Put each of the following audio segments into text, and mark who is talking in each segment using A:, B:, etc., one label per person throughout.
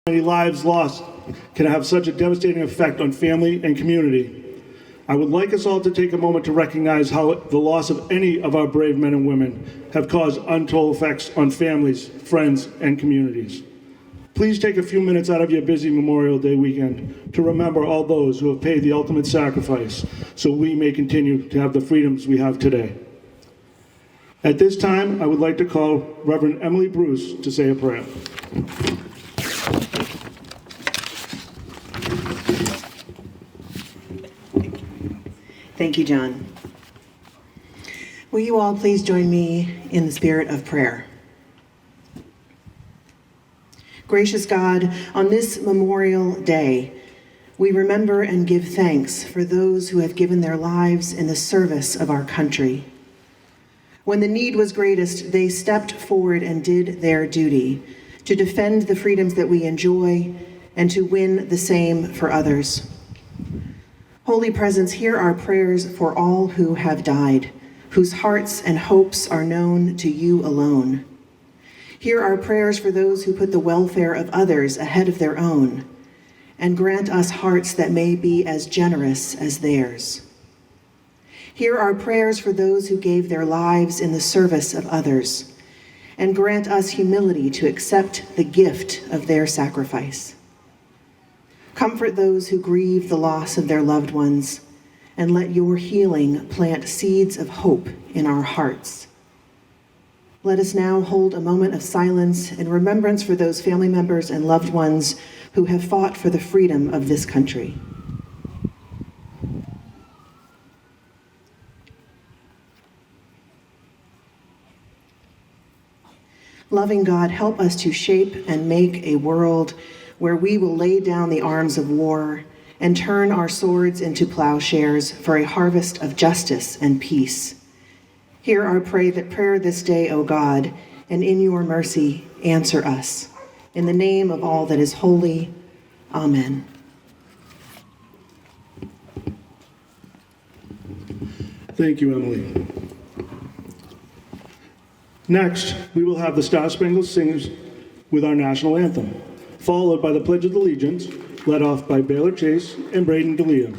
A: Many lives lost can have such a devastating effect on family and community. I would like us all to take a moment to recognize how the loss of any of our brave men and women have caused untold effects on families, friends, and communities. Please take a few minutes out of your busy Memorial Day weekend to remember all those who have paid the ultimate sacrifice so we may continue to have the freedoms we have today. At this time, I would like to call Reverend Emily Bruce to say a prayer.
B: Thank you, John. Will you all please join me in the spirit of prayer? Gracious God, on this Memorial Day, we remember and give thanks for those who have given their lives in the service of our country. When the need was greatest, they stepped forward and did their duty to defend the freedoms that we enjoy and to win the same for others. Holy Presence, hear our prayers for all who have died, whose hearts and hopes are known to you alone. Hear our prayers for those who put the welfare of others ahead of their own, and grant us hearts that may be as generous as theirs. Hear our prayers for those who gave their lives in the service of others, and grant us humility to accept the gift of their sacrifice. Comfort those who grieve the loss of their loved ones, and let your healing plant seeds of hope in our hearts. Let us now hold a moment of silence in remembrance for those family members and loved ones who have fought for the freedom of this country. Loving God, help us to shape and make a world where we will lay down the arms of war and turn our swords into plowshares for a harvest of justice and peace. Hear our prayer this day, O God, and in your mercy answer us. In the name of all that is holy, amen.
A: Thank you, Emily. Next, we will have the Star Spangled Singers with our national anthem, followed by the Pledge of Allegiance, led off by Baylor Chase and Braden D'Elia.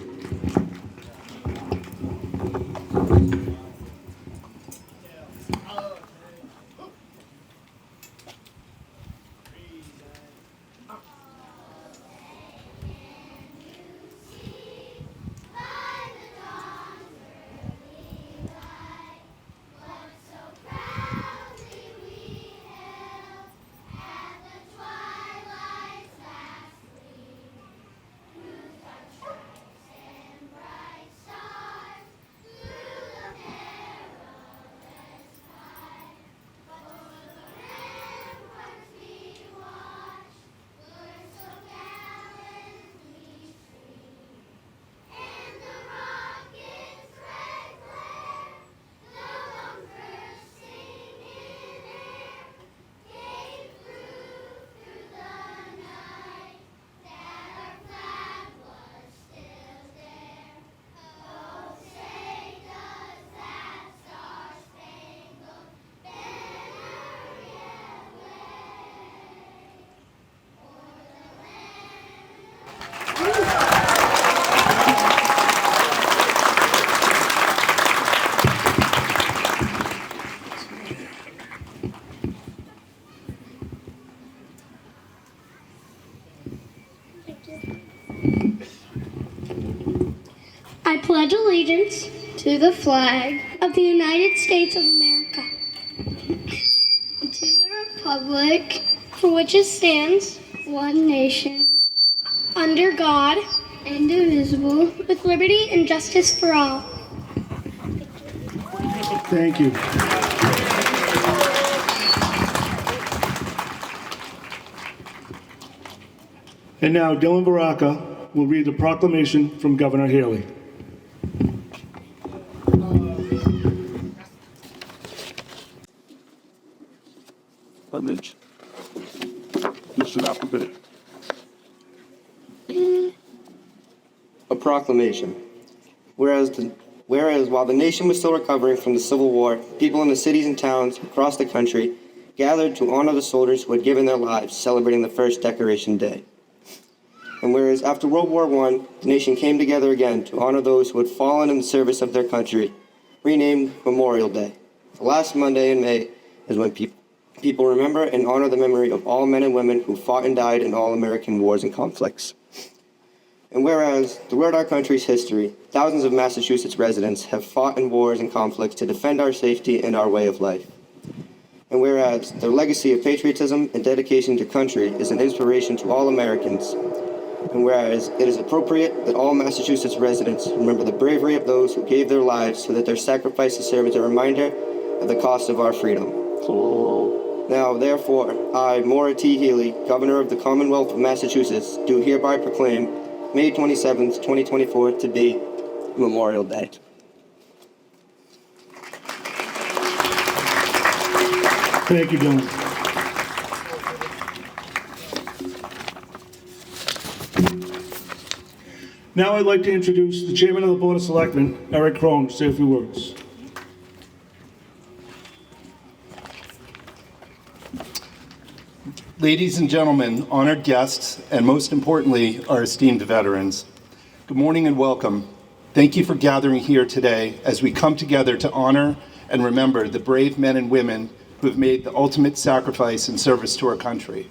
C: I pledge allegiance to the flag of the United States of America, and to the republic for which it stands, one nation, under God, indivisible, with liberty and justice for all.
A: Thank you. And now Dylan Baraka will read the proclamation from Governor Haley.
D: Pledge. Mr. Applegate.
E: A proclamation. Whereas while the nation was still recovering from the Civil War, people in the cities and towns across the country gathered to honor the soldiers who had given their lives, celebrating the first Decoration Day. And whereas after World War I, the nation came together again to honor those who had fallen in the service of their country, renamed Memorial Day. The last Monday in May is when people remember and honor the memory of all men and women who fought and died in all American wars and conflicts. And whereas, throughout our country's history, thousands of Massachusetts residents have fought in wars and conflicts to defend our safety and our way of life. And whereas, their legacy of patriotism and dedication to country is an inspiration to all Americans. And whereas, it is appropriate that all Massachusetts residents remember the bravery of those who gave their lives so that their sacrifices serve as a reminder of the cost of our freedom. Now, therefore, I, Maura T. Healy, Governor of the Commonwealth of Massachusetts, do hereby proclaim May 27th, 2024 to be Memorial Day.
A: Thank you, Dylan. Now I'd like to introduce the Chairman of the Board of Selectmen, Eric Crone, to say a few words.
F: Ladies and gentlemen, honored guests, and most importantly, our esteemed veterans, good morning and welcome. Thank you for gathering here today as we come together to honor and remember the brave men and women who have made the ultimate sacrifice in service to our country.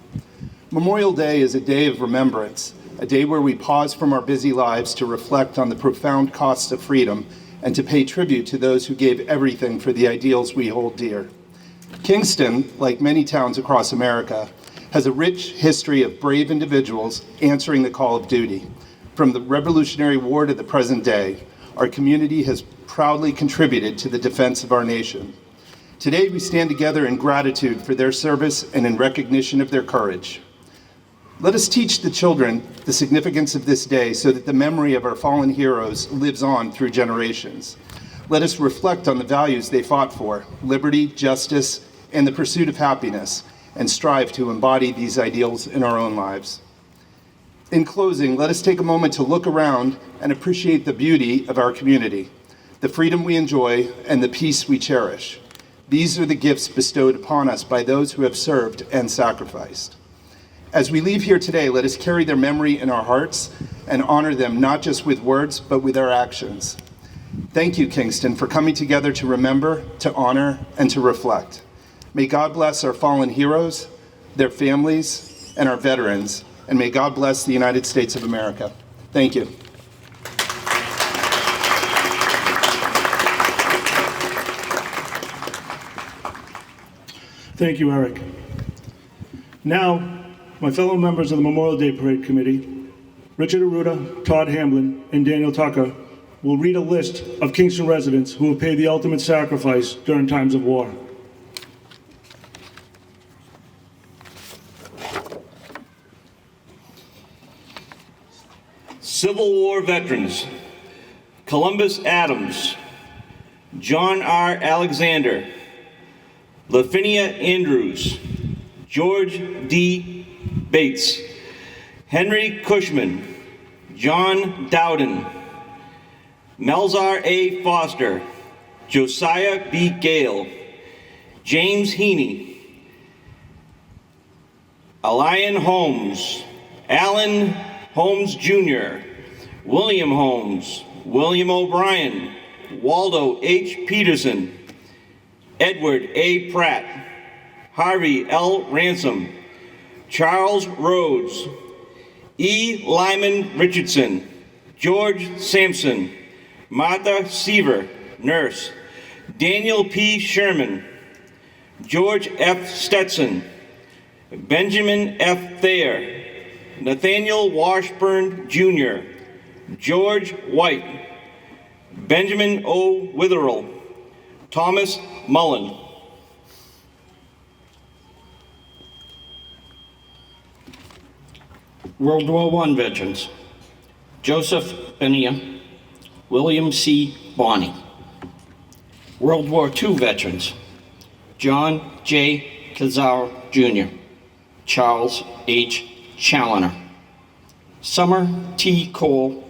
F: Memorial Day is a day of remembrance, a day where we pause from our busy lives to reflect on the profound costs of freedom and to pay tribute to those who gave everything for the ideals we hold dear. Kingston, like many towns across America, has a rich history of brave individuals answering the call of duty. From the Revolutionary War to the present day, our community has proudly contributed to the defense of our nation. Today, we stand together in gratitude for their service and in recognition of their courage. Let us teach the children the significance of this day so that the memory of our fallen heroes lives on through generations. Let us reflect on the values they fought for, liberty, justice, and the pursuit of happiness, and strive to embody these ideals in our own lives. In closing, let us take a moment to look around and appreciate the beauty of our community, the freedom we enjoy, and the peace we cherish. These are the gifts bestowed upon us by those who have served and sacrificed. As we leave here today, let us carry their memory in our hearts and honor them not just with words, but with our actions. Thank you, Kingston, for coming together to remember, to honor, and to reflect. May God bless our fallen heroes, their families, and our veterans, and may God bless the United States of America. Thank you.
A: Thank you, Eric. Now, my fellow members of the Memorial Day Parade Committee, Richard Arruda, Todd Hamlin, and Daniel Tucker, will read a list of Kingston residents who have paid the ultimate sacrifice during times of war.
G: Civil War veterans: Columbus Adams, John R. Alexander, Lavinia Andrews, George D. Bates, Henry Cushman, John Dowden, Melzar A. Foster, Josiah B. Gale, James Heaney, Elian Holmes, Allen Holmes Jr., William Holmes, William O'Brien, Waldo H. Peterson, Edward A. Pratt, Harvey L. Ransom, Charles Rhodes, E. Lyman Richardson, George Sampson, Martha Seaver, nurse, Daniel P. Sherman, George F. Stetson, Benjamin F. Thayer, Nathaniel Washburn Jr., George White, Benjamin O. Witherell, Thomas Mullen.
H: World War I veterans: Joseph Benia, William C. Bonney. World War II veterans: John J. Cazaro Jr., Charles H. Challoner, Summer T. Cole,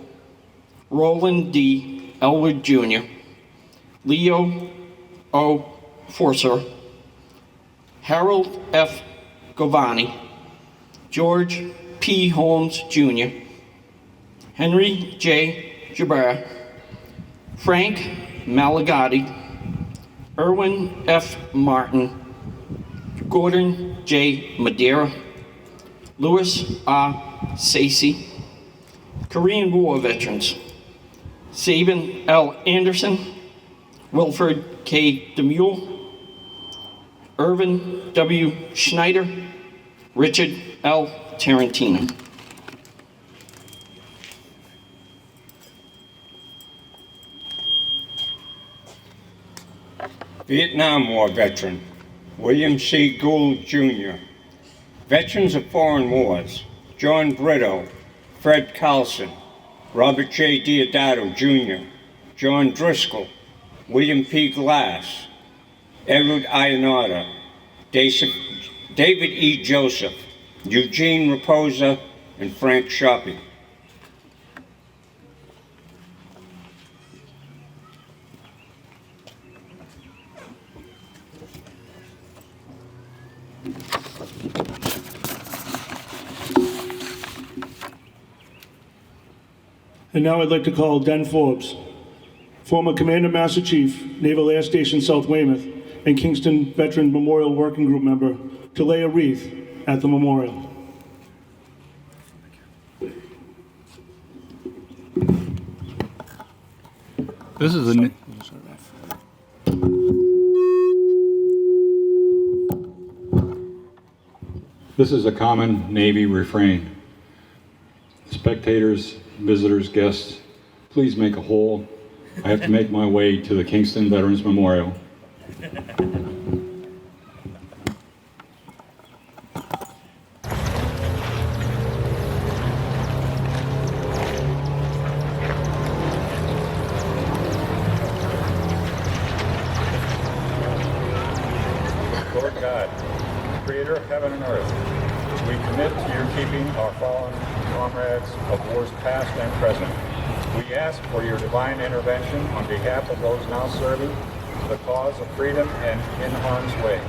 H: Roland D. Elwood Jr., Leo O. Forcer, Harold F. Govani, George P. Holmes Jr., Henry J. Jabbar, Frank Malagatti, Irwin F. Martin, Gordon J. Madeira, Louis R. Sacy. Korean War veterans: Sabin L. Anderson, Wilfred K. DeMule, Irvin W. Schneider, Richard L. Tarantino.
I: Vietnam War veteran, William C. Gould, Jr. Veterans of foreign wars: John Brito, Fred Carlson, Robert J. Diodato, Jr., John Driscoll, William P. Glass, Edward Ionata, David E. Joseph, Eugene Raposa, and Frank Sharpe.
A: And now I'd like to call Den Forbes, former Commander Master Chief, Naval Air Station South Weymouth, and Kingston Veteran Memorial Working Group member, to lay a wreath at the memorial.
J: This is a This is a common Navy refrain. Spectators, visitors, guests, please make a hole. I have to make my way to the Kingston Veterans Memorial. creator of heaven and earth, we commit to your keeping our fallen comrades of wars past and present. We ask for your divine intervention on behalf of those now serving the cause of freedom and in harm's way.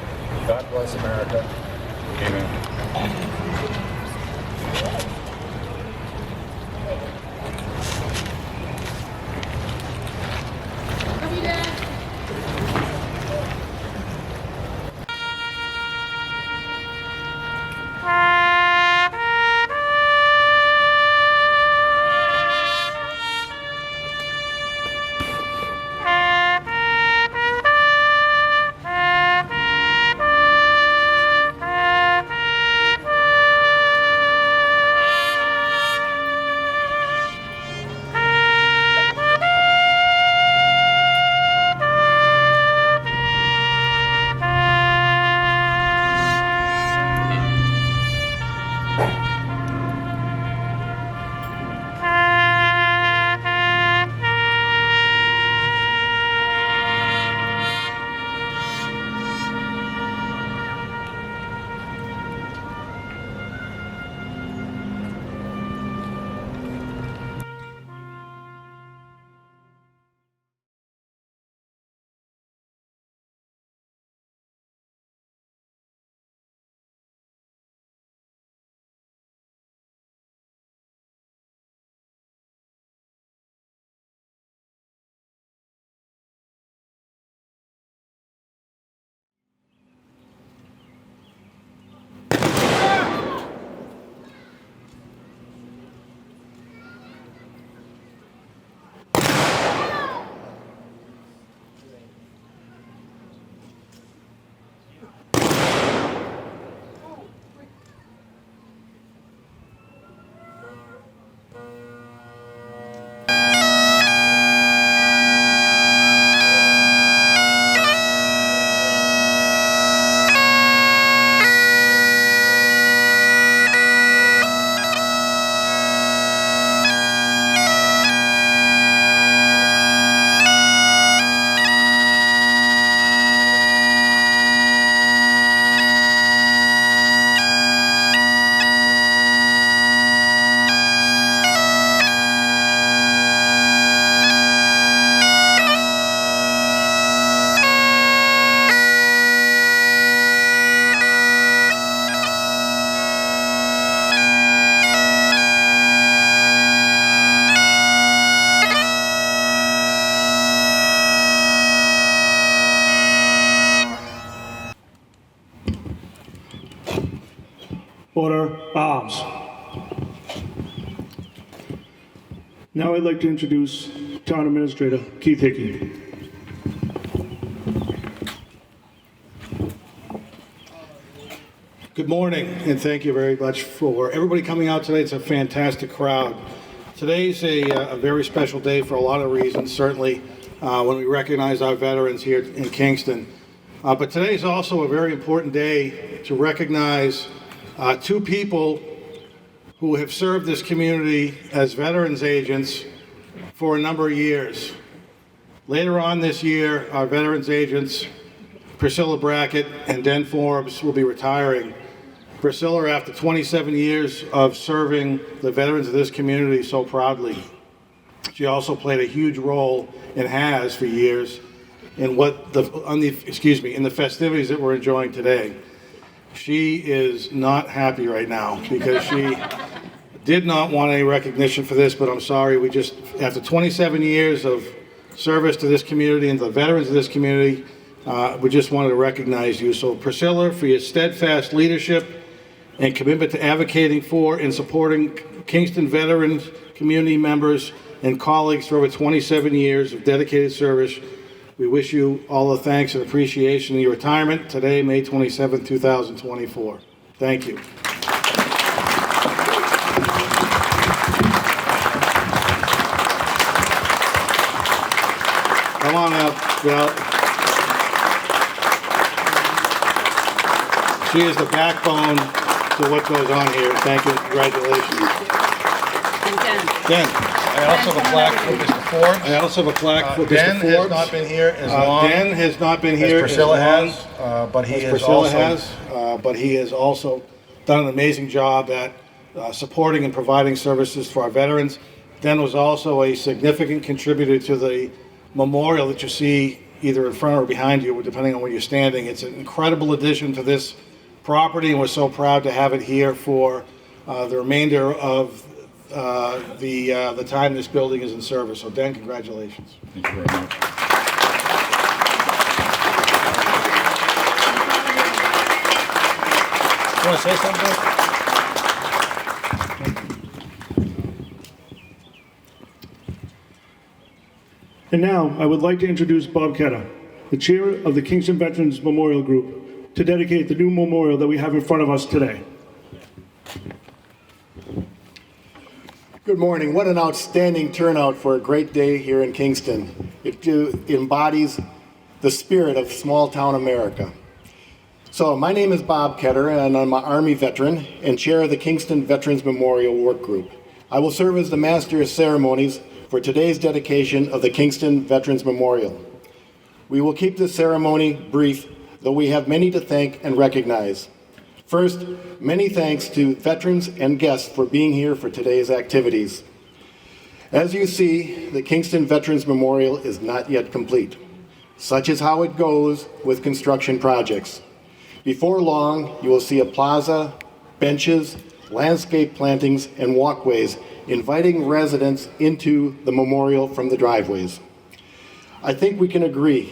J: God bless America. Amen.
A: Order, arms. Now I'd like to introduce Town Administrator Keith Hickey.
K: Good morning, and thank you very much for everybody coming out today. It's a fantastic crowd. Today's a very special day for a lot of reasons, certainly when we recognize our veterans here in Kingston. But today is also a very important day to recognize two people who have served this community as veterans agents for a number of years. Later on this year, our veterans agents, Priscilla Brackett and Den Forbes, will be retiring. Priscilla, after 27 years of serving the veterans of this community so proudly, she also played a huge role, and has for years, in in the festivities that we're enjoying today. She is not happy right now because she did not want any recognition for this, but I'm sorry, after 27 years of service to this community and the veterans of this community, we just wanted to recognize you. So Priscilla, for your steadfast leadership and commitment to advocating for and supporting Kingston veterans, community members, and colleagues for over 27 years of dedicated service, we wish you all the thanks and appreciation in your retirement today, May 27, 2024. Thank you. Come on up, Val. She is the backbone to what goes on here. Thank you. Congratulations.
L: And
K: Jen. I also have a plaque for Mr. Forbes. I also have a plaque for Mr.
L: Dan
K: Forbes.
L: has not been here as long.
K: Dan has not been here
L: as Priscilla
K: as long
L: has, but he
K: as
L: has
K: Priscilla
L: also
K: has, but he has also done an amazing job at supporting and providing services for our veterans. Dan was also a significant contributor to the memorial that you see either in front or behind you, depending on where you're standing. It's an incredible addition to this property, and we're so proud to have it here for the remainder of the time this building is in service. So, Dan, congratulations.
L: Thank you very much. You want to say something?
A: And now, I would like to introduce Bob Ketter, the chair of the Kingston Veterans Memorial Group, to dedicate the new memorial that we have in front of us today.
M: Good morning. What an outstanding turnout for a great day here in Kingston. It embodies the spirit of small town America. So, my name is Bob Ketter, and I'm an Army veteran and chair of the Kingston Veterans Memorial Work Group. I will serve as the Master of Ceremonies for today's dedication of the Kingston Veterans Memorial. We will keep this ceremony brief, though we have many to thank and recognize. First, many thanks to veterans and guests for being here for today's activities. As you see, the Kingston Veterans Memorial is not yet complete. Such is how it goes with construction projects. Before long, you will see a plaza, benches, landscape plantings, and walkways inviting residents into the memorial from the driveways. I think we can agree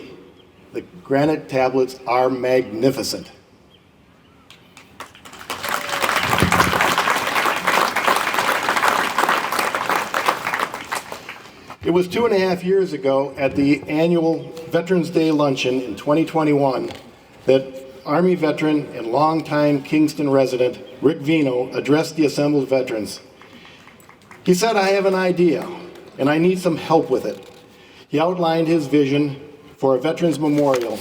M: the granite tablets are magnificent. It was 2.5 years ago at the annual Veterans Day luncheon in 2021 that Army veteran and longtime Kingston resident Rick Vino addressed the assembled veterans. He said, "I have an idea, and I need some help with it." He outlined his vision for a Veterans Memorial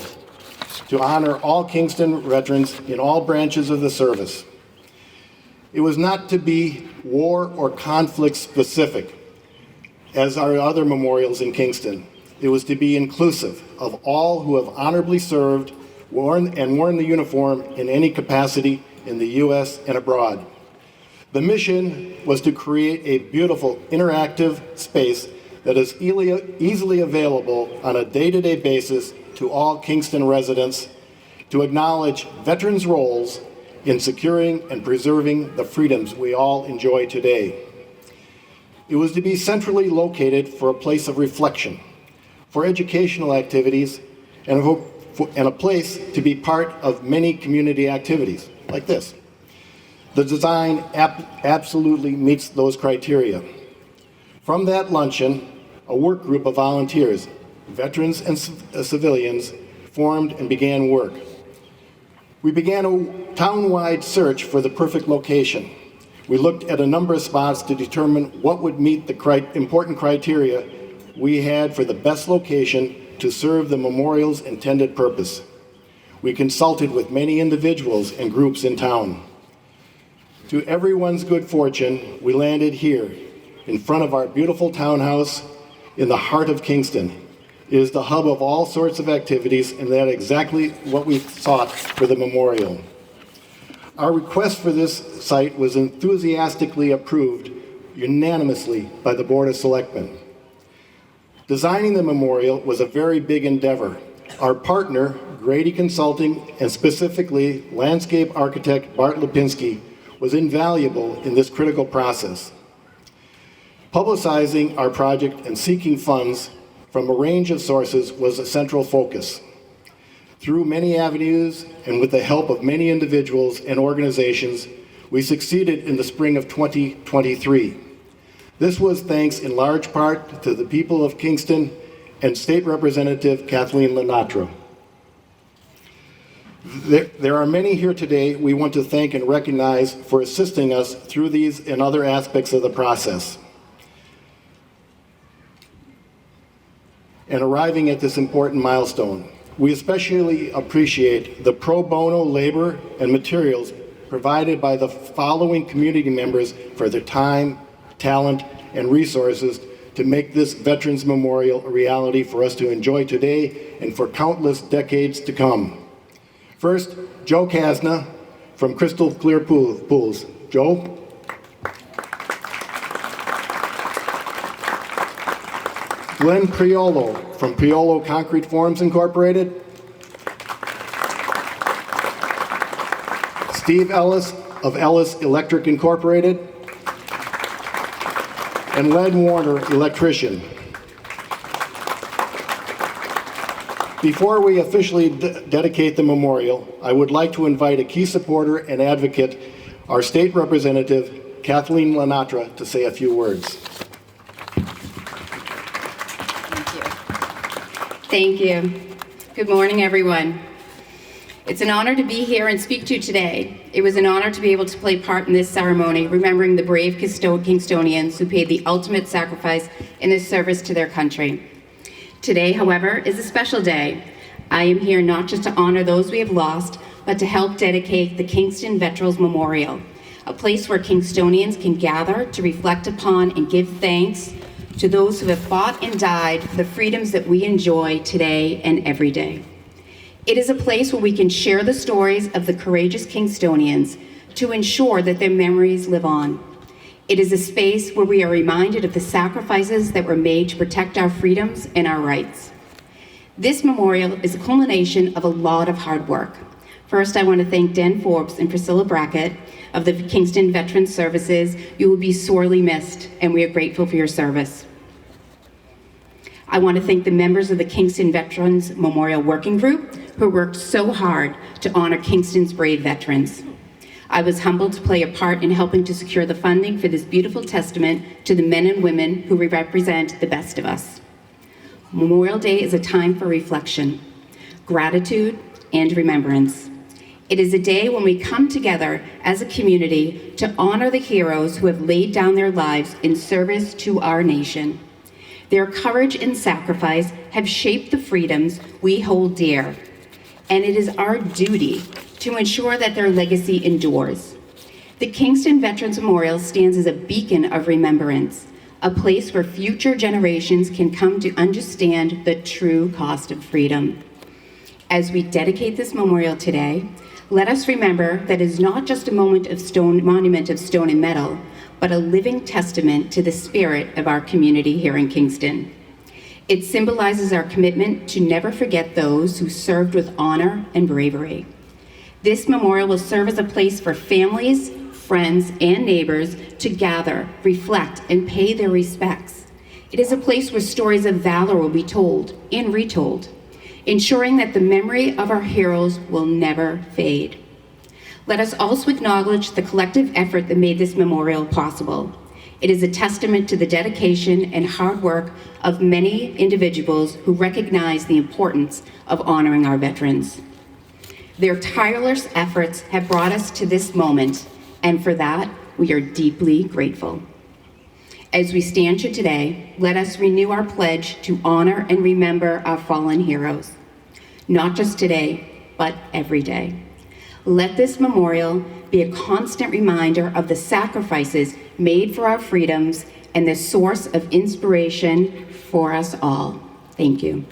M: to honor all Kingston veterans in all branches of the service. It was not to be war or conflict specific, as our other memorials in Kingston. It was to be inclusive of all who have honorably served, worn the uniform in any capacity in the U.S. and abroad. The mission was to create a beautiful, interactive space that is easily available on a day-to-day basis to all Kingston residents to acknowledge veterans' roles in securing and preserving the freedoms we all enjoy today. It was to be centrally located for a place of reflection, for educational activities, and a place to be part of many community activities like this. The design absolutely meets those criteria. From that luncheon, a work group of volunteers, veterans and civilians, formed and began work. We began a town-wide search for the perfect location. We looked at a number of spots to determine what would meet the important criteria we had for the best location to serve the memorial's intended purpose. We consulted with many individuals and groups in town. To everyone's good fortune, we landed here in front of our beautiful townhouse in the heart of Kingston. It is the hub of all sorts of activities, and that's exactly what we sought for the memorial. Our request for this site was enthusiastically approved unanimously by the Board of Selectmen. Designing the memorial was a very big endeavor. Our partner, Grady Consulting, and specifically landscape architect Bart Lipinski, was invaluable in this critical process. Publicizing our project and seeking funds from a range of sources was a central focus. Through many avenues and with the help of many individuals and organizations, we succeeded in the spring of 2023. This was thanks in large part to the people of Kingston and State Representative Kathleen Lenatra. There are many here today we want to thank and recognize for assisting us through these and other aspects of the process and arriving at this important milestone. We especially appreciate the pro bono labor and materials provided by the following community members for their time, talent, and resources to make this Veterans Memorial a reality for us to enjoy today and for countless decades to come. First, Joe Kasna from Crystal Clear Pools. Joe? Glenn Priolo from Priolo Concrete Forms Incorporated. Steve Ellis of Ellis Electric Incorporated. And Len Warner, electrician. Before we officially dedicate the memorial, I would like to invite a key supporter and advocate, our state representative, Kathleen Lenatra, to say a few words.
N: Thank you. Good morning, everyone. It's an honor to be here and speak to you today. It was an honor to be able to play part in this ceremony, remembering the brave Kingstonians who paid the ultimate sacrifice in their service to their country. Today, however, is a special day. I am here not just to honor those we have lost, but to help dedicate the Kingston Veterans Memorial, a place where Kingstonians can gather to reflect upon and give thanks to those who have fought and died for the freedoms that we enjoy today and every day. It is a place where we can share the stories of the courageous Kingstonians to ensure that their memories live on. It is a space where we are reminded of the sacrifices that were made to protect our freedoms and our rights. This memorial is a culmination of a lot of hard work. First, I want to thank Dan Forbes and Priscilla Brackett of the Kingston Veterans Services. You will be sorely missed, and we are grateful for your service. I want to thank the members of the Kingston Veterans Memorial Working Group who worked so hard to honor Kingston's brave veterans. I was humbled to play a part in helping to secure the funding for this beautiful testament to the men and women who represent the best of us. Memorial Day is a time for reflection, gratitude, and remembrance. It is a day when we come together as a community to honor the heroes who have laid down their lives in service to our nation. Their courage and sacrifice have shaped the freedoms we hold dear, and it is our duty to ensure that their legacy endures. The Kingston Veterans Memorial stands as a beacon of remembrance, a place where future generations can come to understand the true cost of freedom. As we dedicate this memorial today, let us remember that it is not just a monument of stone and metal, but a living testament to the spirit of our community here in Kingston. It symbolizes our commitment to never forget those who served with honor and bravery. This memorial will serve as a place for families, friends, and neighbors to gather, reflect, and pay their respects. It is a place where stories of valor will be told and retold, ensuring that the memory of our heroes will never fade. Let us also acknowledge the collective effort that made this memorial possible. It is a testament to the dedication and hard work of many individuals who recognize the importance of honoring our veterans. Their tireless efforts have brought us to this moment, and for that, we are deeply grateful. As we stand here today, let us renew our pledge to honor and remember our fallen heroes, not just today, but every day. Let this memorial be a constant reminder of the sacrifices made for our freedoms and the source of inspiration for us all. Thank you.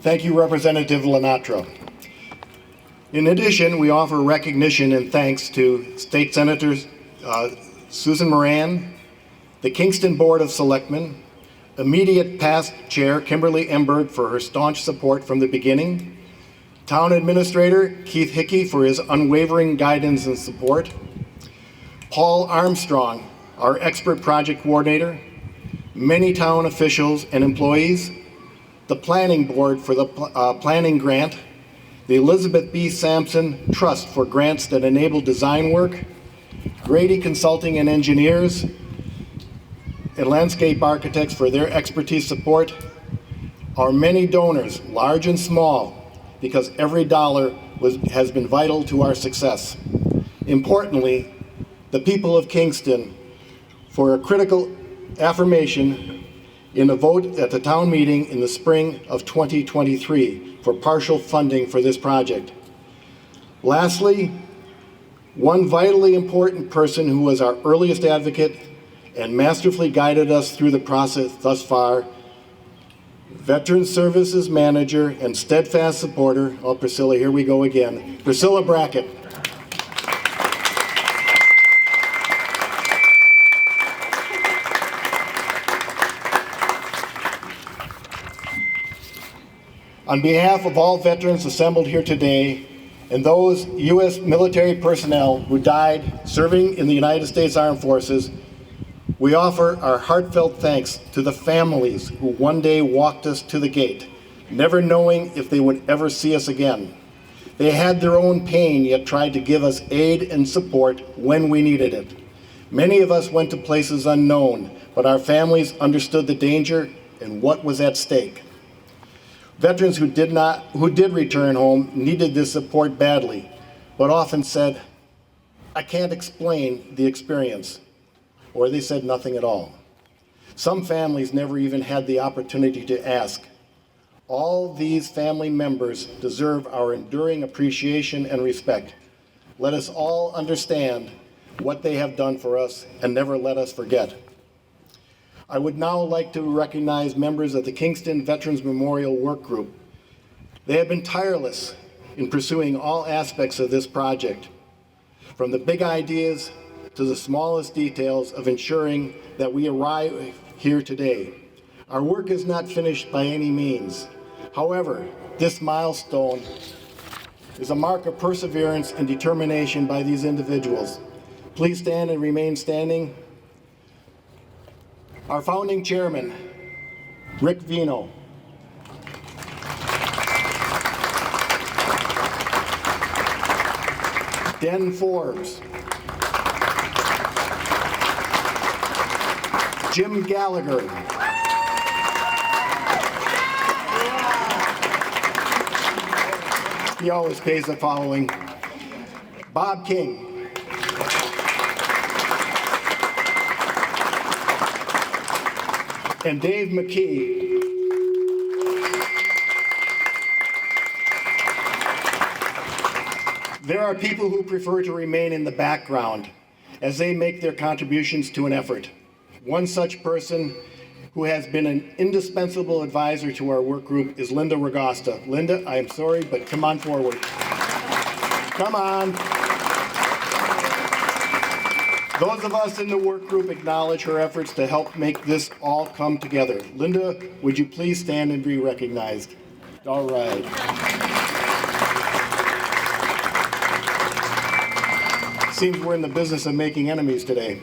M: Thank you, Representative Lenatra. In addition, we offer recognition and thanks to State Senators Susan Moran, the Kingston Board of Selectmen, immediate past Chair Kimberly Emberg for her staunch support from the beginning, Town Administrator Keith Hickey for his unwavering guidance and support, Paul Armstrong, our expert project coordinator, many town officials and employees, the Planning Board for the planning grant, the Elizabeth B. Sampson Trust for grants that enable design work, Grady Consulting and Engineers, and landscape architects for their expertise support, our many donors, large and small, because every dollar has been vital to our success. Importantly, the people of Kingston for a critical affirmation in a vote at the town meeting in the spring of 2023 for partial funding for this project. Lastly, one vitally important person who was our earliest advocate and masterfully guided us through the process thus far, Veterans Services Manager and steadfast supporter, oh Priscilla, here we go again, Priscilla Brackett. On behalf of all veterans assembled here today and those U.S. military personnel who died serving in the United States Armed Forces, we offer our heartfelt thanks to the families who one day walked us to the gate, never knowing if they would ever see us again. They had their own pain, yet tried to give us aid and support when we needed it. Many of us went to places unknown, but our families understood the danger and what was at stake. Veterans who did return home needed this support badly, but often said, "I can't explain the experience," or they said nothing at all. Some families never even had the opportunity to ask. All these family members deserve our enduring appreciation and respect. Let us all understand what they have done for us and never let us forget. I would now like to recognize members of the Kingston Veterans Memorial Work Group. They have been tireless in pursuing all aspects of this project, from the big ideas to the smallest details of ensuring that we arrive here today. Our work is not finished by any means. However, this milestone is a mark of perseverance and determination by these individuals. Please stand and remain standing. Our founding chairman, Rick Vino. Den Forbes. Jim Gallagher. He always pays the following. Bob King. And Dave McKee. There are people who prefer to remain in the background as they make their contributions to an effort. One such person who has been an indispensable advisor to our work group is Linda Ragosta. Linda, I am sorry, but come on forward. Come on. Those of us in the work group acknowledge her efforts to help make this all come together. Linda, would you please stand and be recognized? All right. Seems we're in the business of making enemies today.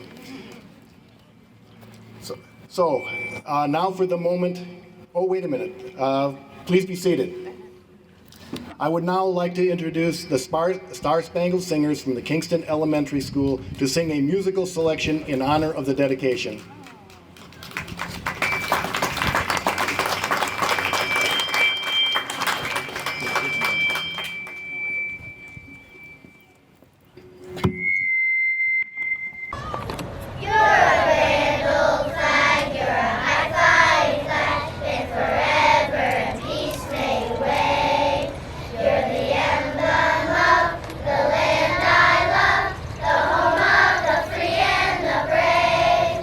M: So now for the moment, oh, wait a minute. Please be seated. I would now like to introduce the Star Spangled Singers from the Kingston Elementary School to sing a musical selection in honor of the dedication.
O: The home of the free and the brave.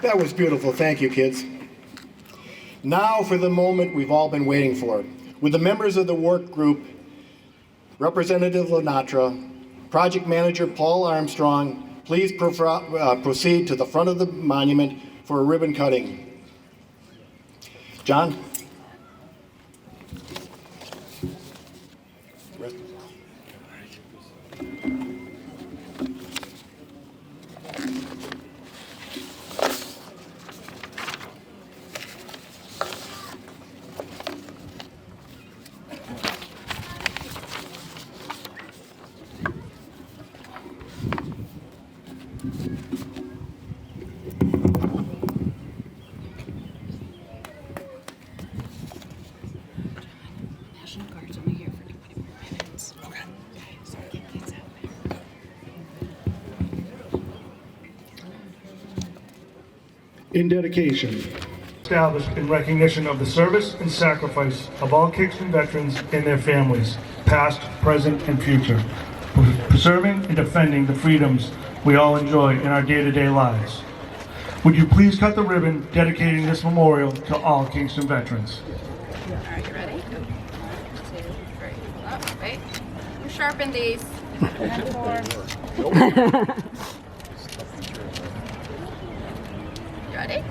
M: That was beautiful. Thank you, kids. Now for the moment we've all been waiting for. With the members of the work group, Representative Lenatra, Project Manager Paul Armstrong, please proceed to the front of the monument for a ribbon cutting. John?
N: National Guard's only here for 20 more minutes. Okay. So get kids out there.
A: In dedication, established in recognition of the service and sacrifice of all Kingston veterans and their families, past, present, and future, preserving and defending the freedoms we all enjoy in our day-to-day lives. Would you please cut the ribbon dedicating this memorial to all Kingston veterans?
N: All right, you ready? 1, 2, 3. Oh, wait. Who sharpened these? And 4. You ready?